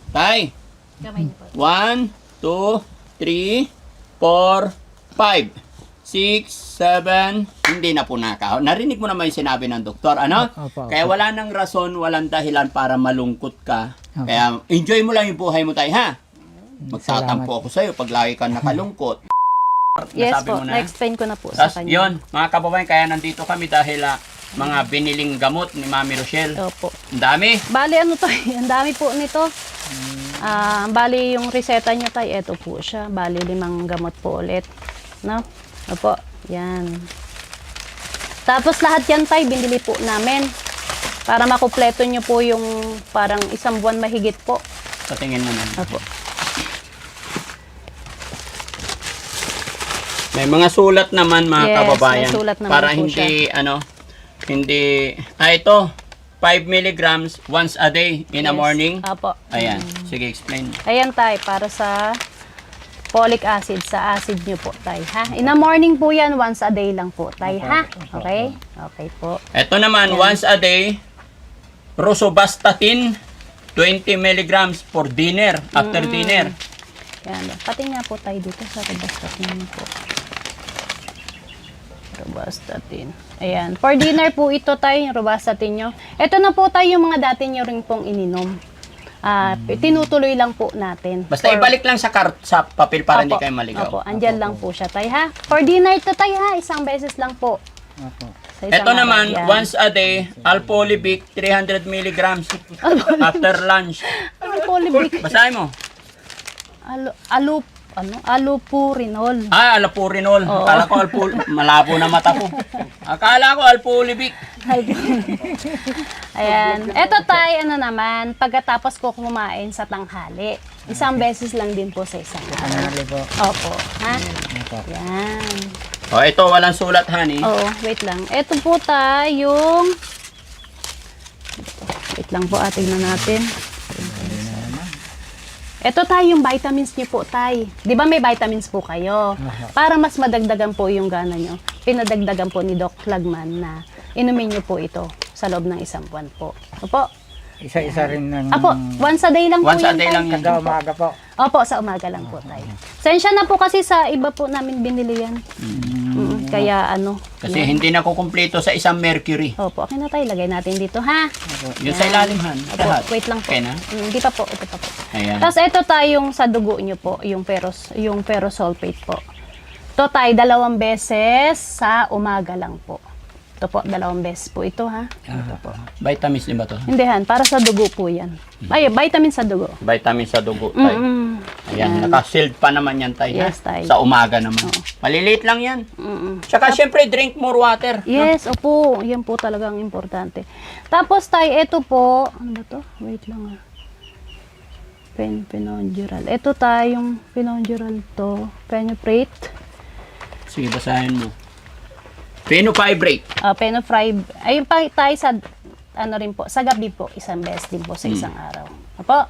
Tay. Kamay niyo po. 1, 2, 3, 4, 5, 6, 7, hindi na po nakaw. Narinig mo naman yung sinabi ng doktor, ano? Opo. Kaya wala nang rason, walang dahilan para malungkot ka. Opo. Kaya enjoy mo lang yung buhay mo, tay, ha? Magtatampo Salamat. ako sa'yo pag lagi ka nakalungkot. Yes Nasabi po, mo na. na-explain ko na po sa Tapos kanya. yun, mga kababayan, kaya nandito kami dahil mga biniling gamot ni Mami Rochelle. Opo. Ang dami. Bali ano to, ang dami po nito. Bali yung reseta niya tayo, eto po siya. Bali 5 gamot po ulit. No? Opo, yan. Tapos lahat yan tayo, binili po namin. Para makumpleto nyo po yung parang 1 buwan mahigit po. Sa tingin mo na. Opo. May mga sulat naman mga Yes, kababayan. may sulat naman para po hindi, ito, 5 milligrams once a day in the Yes. morning. Opo. Ayan, sige explain. Ayan tayo, para sa folic acid, sa acid nyo po tayo, ha? In the morning po yan, once a day lang po tayo, ha? Okay? Okay po. Ito naman, once a day, rosuvastatin, 20 milligrams for dinner, after dinner. Yan. Pati nga po tayo dito sa robustatin po. Robustatin. Ayan. For dinner po ito tayo, yung robustatin nyo. Ito na po tayo yung mga dati nyo rin pong ininom. Tinutuloy lang po natin. Basta ibalik lang sa papel para hindi kayo maligaw. Opo, andyan lang po siya tayo, ha? For dinner to tayo, ha? 1 beses lang po. Opo. Sa isang Ito naman, araw. Yan. once a day, Alpolivic, 300 milligrams after lunch. Alpolivic. Basahin mo. Allopurinol. Allopurinol. Oo. Akala ko malabo na mata ko. Akala ko Alpolivic. Ayan. Ito tayo, naman, pagkatapos ko kumain sa tanghali. 1 beses lang din po sa isang araw. Tanghali po. Opo. Ha? Opo. Yan. Oh, ito walang sulat, honey. Oo, wait lang. Ito po tayo yung... Wait lang po, tingnan natin. Ito tayo yung vitamins niyo po tayo. Di ba may vitamins po kayo? Para mas madagdagan po yung gana nyo, pinadagdagan po ni Doc Lagman na inumin niyo po ito sa loob ng 1 buwan po. Opo. Isa-isa rin ng... Apo, once a day lang po Once a yan, day tay. lang yan. Kada umaga po. Opo, sa umaga lang po tayo. Sensya na po kasi sa iba po namin binili yan. Kaya Kasi hindi na kukumpleto sa isang mercury. Opo, okay na tayo. Lagay natin dito, ha? Yung sa ilalim, han. Opo, Lahat. wait lang po. Okay na? Hindi pa po, ito pa po. Ayan. Tapos ito tayong sa dugo nyo po, yung ferrosulfate po. Ito tayo 2 beses sa umaga lang po. Ito po, 2 beses po ito, ha? Ito po. Vitamins din ba to? Hindi, han, para sa dugo po yan. Ay, vitamin sa dugo. Vitamins sa dugo, tay. Ayan, naka-sealed pa naman yan, tay. Yes, ha? tay. Sa umaga naman. Maliliit lang yan. Tsaka syempre, drink more water. Yes, opo. Yan po talagang importante. Tapos tayo, ito po, ano ba to? Wait lang, Penonjural. Ito tayong Penonjural to. Penoprate. Sige, basahin mo. Phenofibrate. Penofribe. Ayun pa tayo sa, rin po, sa gabi po, 1 beses din po sa isang araw. Opo.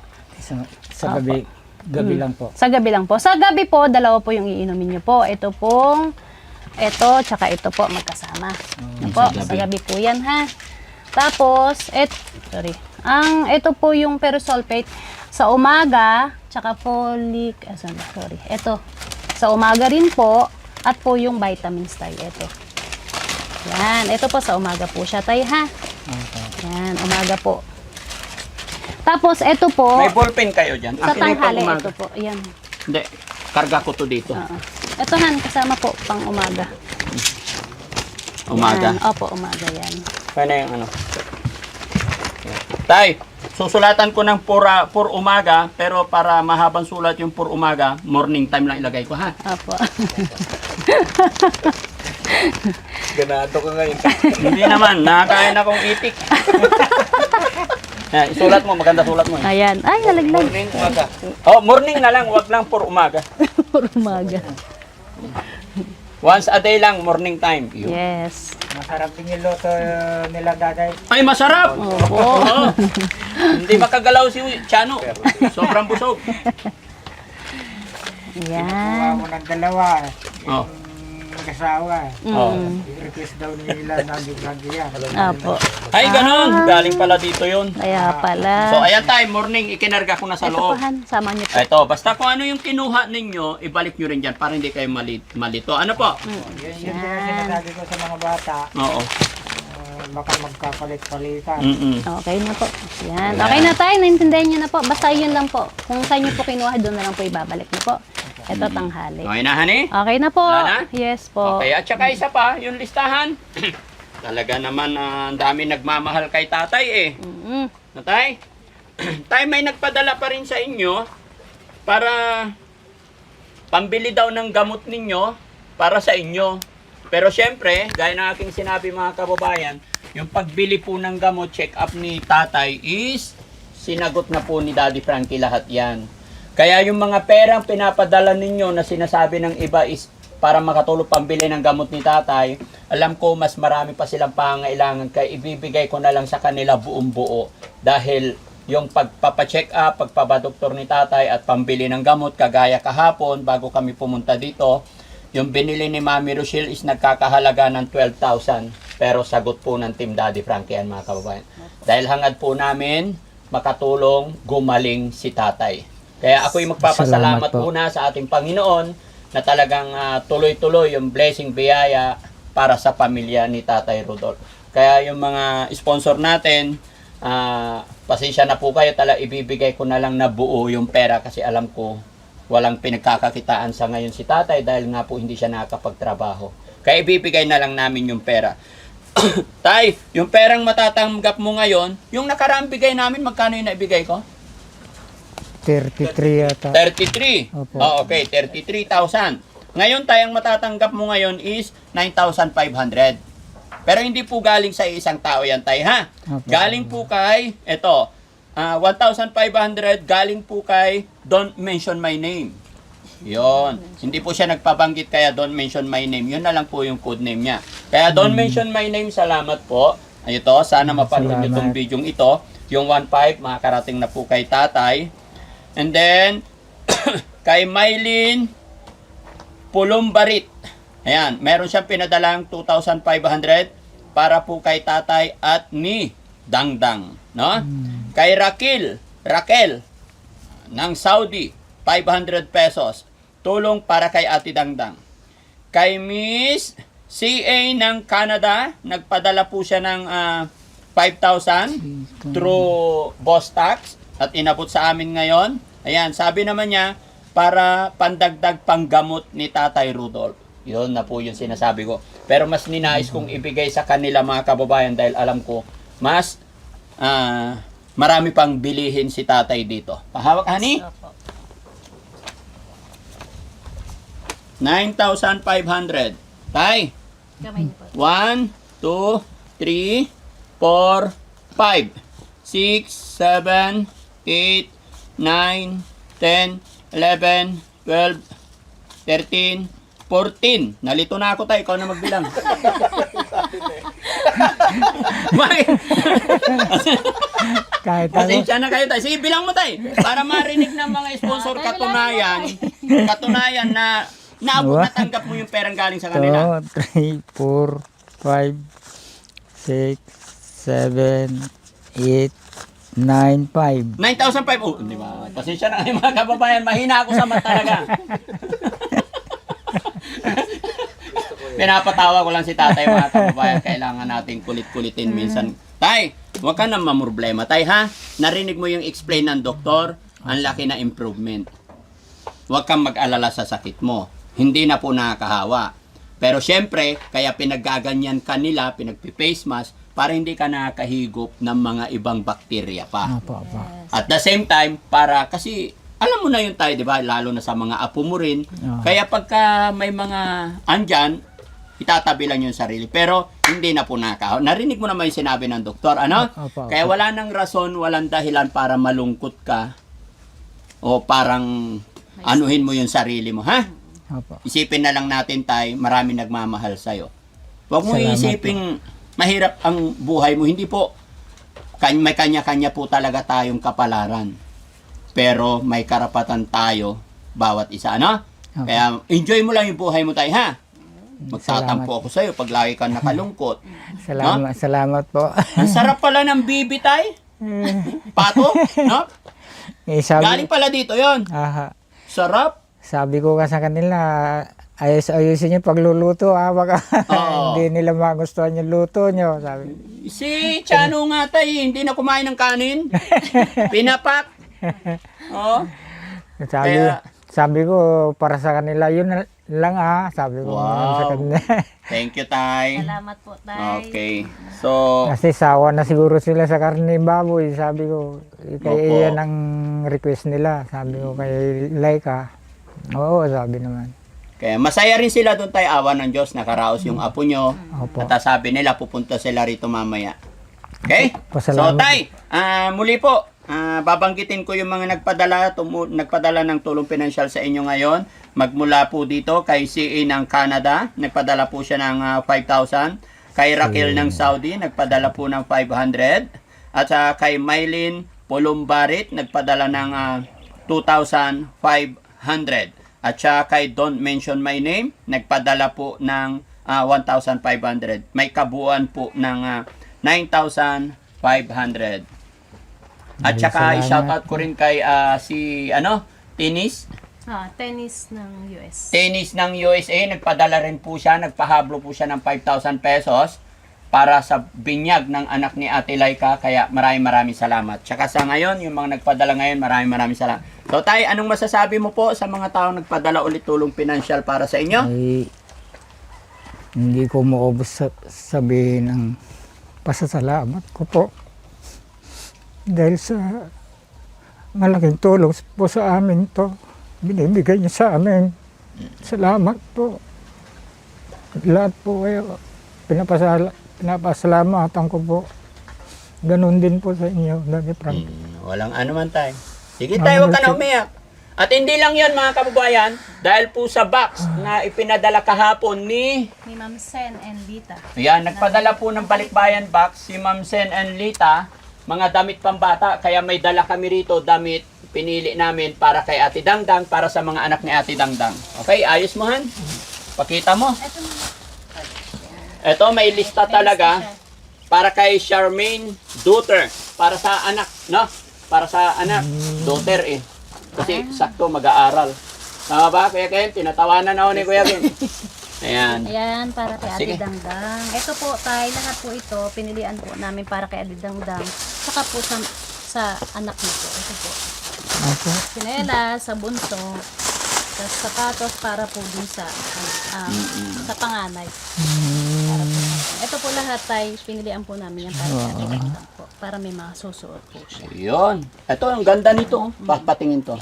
Sa gabi. Gabi lang po. Sa gabi lang po. Sa gabi po, 2 po yung iinumin nyo po. Ito pong, tsaka ito po, magkasama. Opo, sa gabi po yan, ha. Tapos, ito po yung ferrosulfate. Sa umaga, tsaka folic, ito. Sa umaga rin po, at po yung vitamins tayo, ito. Yan, ito po sa umaga po siya tayo, ha. Yan, umaga po. Tapos, ito po, May ballpen kayo dyan. sa Akin ay pang tanghali, umaga. ito po, yan. Hindi, karga ko to dito. Ito, han, kasama po, pang umaga. Umaga. Yan, opo, umaga yan. Kaya yung ano. Tay, susulatan ko ng for umaga, pero para mahabang sulat yung for umaga, morning time lang ilagay ko, ha? Opo. Ganado ka ngayon. Hindi naman, nakakain akong itik. Yan, isulat mo, maganda sulat mo. Ayan. Ay, nalaglag. Morning, umaga. Oh, morning na lang, wag lang for umaga. For umaga. Once a day lang, morning time. Yun. Yes. Masarap din yung luto nila daday. Ay, masarap! Opo. Oo. Hindi makagalaw si Chano. Sobrang busog. Ayan. Kuha mo ng 2. Oh. mag-asawa. Oh. I-request daw nila na Daddy yan. Opo. Ay, ganun. Galing pala dito yun. Kaya pala. So, ayan tayo. Morning, ikinarga ko na sa Ito loob. po, Han. Sama niyo po. Ito, basta kung ano yung kinuha ninyo, ibalik nyo rin dyan para hindi kayo malito. Ano po? Yun din ang sinasabi ko sa mga bata. Oo. Baka magkapalit-palitan. Okay na po. Yan. Okay na tayo. Naintindihan niyo na po. Basta yun lang po. Kung saan niyo po kinuha, doon na lang po ibabalik niyo po. Ito tanghali. Okay na, honey? Okay na po. Wala na? Yes po. Okay, at saka isa pa, yung listahan. Talaga naman, ang dami nagmamahal kay tatay eh. Natay? Tay, may nagpadala pa rin sa inyo para pambili daw ng gamot ninyo para sa inyo. Pero syempre, gaya ng aking sinabi mga kababayan, yung pagbili po ng gamot, check-up ni tatay is sinagot na po ni Daddy Frankie lahat yan. Kaya yung mga perang pinapadala ninyo na sinasabi ng iba is para makatulong pambili ng gamot ni tatay, alam ko mas marami pa silang pangailangan kaya ibibigay ko na lang sa kanila buong buo. Dahil yung pagpapacheck up, pagpabadoktor ni tatay at pambili ng gamot, kagaya kahapon bago kami pumunta dito, yung binili ni Mami Rochelle is nagkakahalaga ng 12,000. Pero sagot po ng Team Daddy Frankie yan mga kababayan. Dahil hangad po namin makatulong gumaling si tatay. Kaya ako'y magpapasalamat Salamat po. muna sa ating Panginoon na talagang tuloy-tuloy yung blessing biyaya para sa pamilya ni Tatay Rudolph. Kaya yung mga sponsor natin, pasensya na po kayo, ibibigay ko na lang na buo yung pera kasi alam ko walang pinagkakakitaan sa ngayon si tatay dahil nga po hindi siya nakakapagtrabaho. Kaya ibibigay na lang namin yung pera. Tay, yung perang matatanggap mo ngayon, yung nakaraang bigay namin, magkano yung naibigay ko? 33 yata. 33. Opo. Oh, okay, 33,000. Ngayon, tayong matatanggap mo ngayon is 9,500. Pero hindi po galing sa isang tao yan, tay, ha? Opo. Galing po kay, eto, 1,500 galing po kay Don't Mention My Name. Yon. Hindi po siya nagpabanggit kaya Don't Mention My Name. Yun na lang po yung code name niya. Kaya Don't Mention My Name, salamat po. Ito, sana mapanood nyo itong Salamat. video ito. Yung 1,500, makakarating na po kay tatay. And then, kay Mylene Pulumbarit. Ayan, meron siyang pinadalang 2,500 para po kay tatay at ni Dangdang. No? Kay Raquel ng Saudi, 500 pesos. Tulong para kay Ate Dangdang. Kay Miss CA ng Canada, nagpadala po siya ng 5,000 through Boss Tax at inabot sa amin ngayon. Ayan, sabi naman niya, para pandagdag panggamot ni Tatay Rudolph. Yun na po yung sinasabi ko. Pero mas ninais kong ibigay sa kanila mga kababayan dahil alam ko, mas marami pang bilihin si tatay dito. Pahawak, honey? 9,500. Tay, Kamay niyo po. 1, 2, 3, 4, 5, 6, 7, 8, 9, 10, 11, 12, 13, 14. Nalito na ako, tay. Ikaw na magbilang. Bakit? Kahit ako. Pasensya na kayo, tay. Sige, bilang mo, tay. Para marinig ng mga sponsor katunayan na naabot na tanggap mo yung perang galing sa kanila. 2, 3, 4, 5, 6, 7, 8, 9, 5. 9,500. Oh, di ba? Pasensya na kayo mga kababayan. Mahina ako sa mata talaga. Pinapatawa ko lang si tatay mga kababayan. Kailangan natin kulit-kulitin minsan. Tay, huwag ka na mamroblema. Tay, ha? Narinig mo yung explain ng doktor. Ang laki na improvement. Huwag kang mag-alala sa sakit mo. Hindi na po nakakahawa. Pero syempre, kaya pinaggaganyan kanila, pinagpi-face mask, para hindi ka nakahigop ng mga ibang bakterya pa. Apo. At the same time, para kasi alam mo na yun tayo, di ba? Lalo na sa mga apo mo rin. Oo. Kaya pagka may mga andyan, itatabi lang yung sarili. Pero hindi na po nakakahawa. Narinig mo naman yung sinabi ng doktor, ano? Opo. Kaya wala nang rason, walang dahilan para malungkot ka o parang anuhin mo yung sarili mo, ha? Apo. Isipin na lang natin tayo, marami nagmamahal sa'yo. Huwag mo Salamat isipin mahirap ang buhay mo. Hindi po, may kanya-kanya po talaga tayong kapalaran. Pero may karapatan tayo, bawat isa, ano? Okay. Kaya enjoy mo lang yung buhay mo tayo, ha? Magtatampo ako sa'yo pag lagi ka nakalungkot. Salamat po. Ang sarap pala ng bibi, tay. Pato, no? Galing pala dito yon. Aha. Sarap. Sabi ko ka sa kanila, ayusin niyo pagluluto, baka Oo. hindi nila magustuhan yung luto niyo, sabi. Si Chano nga tay, hindi na kumain ng kanin. Pinapak. Oh. Sabi ko, para sa kanila, yun lang sabi ko sa Wow. kanila. Thank you, tay. Salamat po, Tay. Okay. So, Kasi sawa na siguro sila sa karne baboy, sabi ko. Kaya Opo. yan ang request nila, sabi ko kay Laika. Oo, sabi naman. kaya masaya rin sila doon, tay. Awa ng Diyos, nakaraos yung apo nyo. Opo. At sabi nila, pupunta sila rito mamaya. Okay? So, Pasalamat. tay, muli po, babanggitin ko yung mga nagpadala ng tulong pinansyal sa inyo ngayon. Magmula po dito kay CA ng Canada, nagpadala po siya ng 5,000. Kay Raquel ng Saudi, nagpadala po ng 500. At kay Mylene Polumbarit, nagpadala ng 2,500. At kay Don't Mention My Name, nagpadala po ng 1,500. May kabuuan po ng 9,500. At saka i-shoutout ko rin kay Tennis ng US. Tennis ng USA, nagpadala rin po siya, nagpahablo po siya ng 5,000 pesos para sa binyag ng anak ni Ate Laika, kaya maraming salamat. Tsaka sa ngayon, yung mga nagpadala ngayon, maraming salamat. So tay, anong masasabi mo po sa mga taong nagpadala ulit tulong pinansyal para sa inyo? Ay, hindi ko maubos sabihin ang pasasalamat ko po. Dahil sa malaking tulong po sa amin to, binibigay niyo sa amin. Salamat po. Lahat po kayo, pinapasalamatan ko po. Ganun din po sa inyo, Daddy Frank. Walang ano man tay. Sige tayo, huwag ka na umiyak. At hindi lang yan mga kababayan, dahil po sa box na ipinadala kahapon ni Ma'am Sen and Lita. Ayan, nagpadala po ng balikbayan box si Ma'am Sen and Lita, mga damit pambata, kaya may dala kami rito, damit, pinili namin para kay Ate Dangdang, para sa mga anak ni Ate Dangdang. Okay, ayos mo Han? Pakita mo. Ito, may lista talaga para kay Charmaine Duter, para sa anak, no? Para sa anak, daughter eh. Kasi sakto mag-aaral. Tama ba, Kuya Ken? Tinatawanan ako ni Kuya Ken. Ayan. Ayan, para kay Ate Sige. Dangdang. Ito po, Tay, lahat po ito, pinilian po namin para kay Ate Dangdang. Saka po sa anak niyo po. Ito po. Opo. Sinela, sa bunso, tapos sapatos para po dun sa panganay. Para po. Ito po lahat, Tay, pinilian po namin yan para kay Ate Dangdang po. Para may masusuot po siya. Ayun. Ito, ang ganda nito. Patingin to.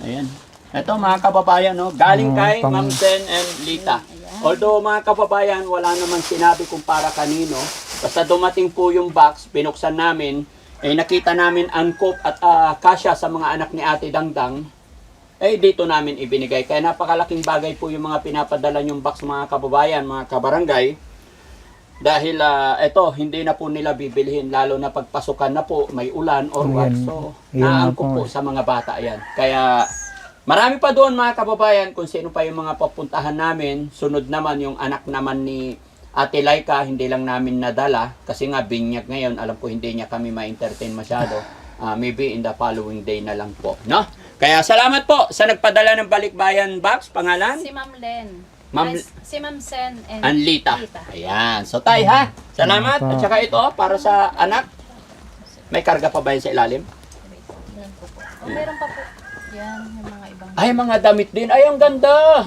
Ayan. Ito mga kababayan, no? Galing kay Ma'am Sen and Lita. Although mga kababayan, wala naman sinabi kung para kanino. Basta dumating po yung box, binuksan namin, nakita namin angkop at kasya sa mga anak ni Ate Dangdang, dito namin ibinigay. Kaya napakalaking bagay po yung mga pinapadala yung box mga kababayan, mga kabarangay. Dahil ito, hindi na po nila bibilhin, lalo na pagpasukan na po, may ulan or what. So, naangkop po sa mga bata yan. Kaya, marami pa doon mga kababayan, kung sino pa yung mga papuntahan namin. Sunod naman yung anak naman ni Ate Laika, hindi lang namin nadala. Kasi nga, binyag ngayon, alam ko hindi niya kami ma-entertain masyado. Maybe in the following day na lang po. No? Kaya salamat po sa nagpadala ng balikbayan box. Pangalan? Si Ma'am Len. Si Ma'am Sen and Anlita. Ayan. So tay ha. Salamat. At saka ito para sa anak. May karga pa ba yun sa ilalim? Yan po po. O, meron pa po. Yan, yung mga ibang. Ay, mga damit din. Ay, ang ganda.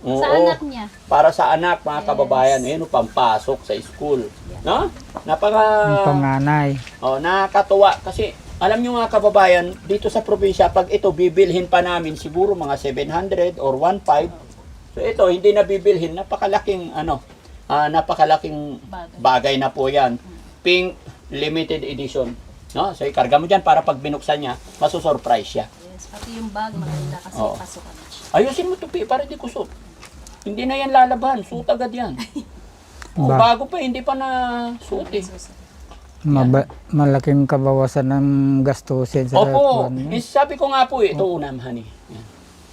Oo. Sa anak niya. Para sa anak, mga kababayan. Ayan, pampasok sa school. No? Panganay. Nakakatuwa. Kasi, alam nyo mga kababayan, dito sa probinsya, pag ito bibilhin pa namin, siguro mga 700 or 1.5. So ito, hindi na bibilhin. Napakalaking, napakalaking bagay na po yan. Pink limited edition. No? So, ikarga mo dyan para pag binuksan niya, masusurprise siya. Yes, pati yung bag maganda kasi Oo. pasukan na siya. Ayusin mo ito, para di kusot. Hindi na yan lalaban. Suot agad yan. Bago pa, hindi pa na suot eh. Malaking kabawasan ng gastusin sa Opo. kuwan. Sabi ko nga po ito unam, honey. Yan.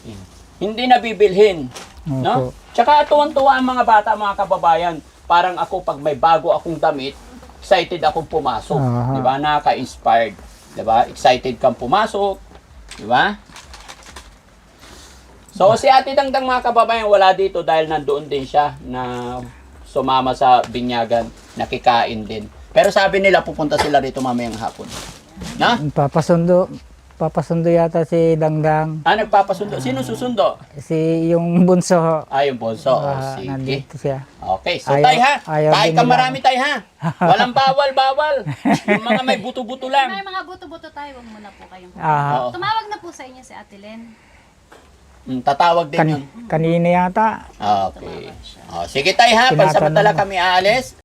Yan. Hindi na bibilhin. No? Opo. Tsaka tuwan-tuwa ang mga bata, mga kababayan. Parang ako, pag may bago akong damit, excited akong pumasok. Aha. Di ba? Nakaka-inspired. Di ba? Excited kang pumasok. Di ba? So, si Ate Dangdang, mga kababayan, wala dito dahil nandoon din siya na sumama sa binyagan, nakikain din. Pero sabi nila, pupunta sila rito mamayang hapon. Na? Papasundo yata si Dangdang. Nagpapasundo. Sino susundo? Si yung bunso. Yung Bonso. Sige. Nandito siya. Okay, so tay ha. ayaw Kain din ka nila. marami tay ha. Walang bawal. Yung mga may buto-buto lang. May mga buto-buto tayo, wag muna po kayong Ah, Oo. Tumawag na po sa inyo si Ate Len. Tatawag din yun. kanina yata. Okay. Sige tay ha, pansamantala kami aalis.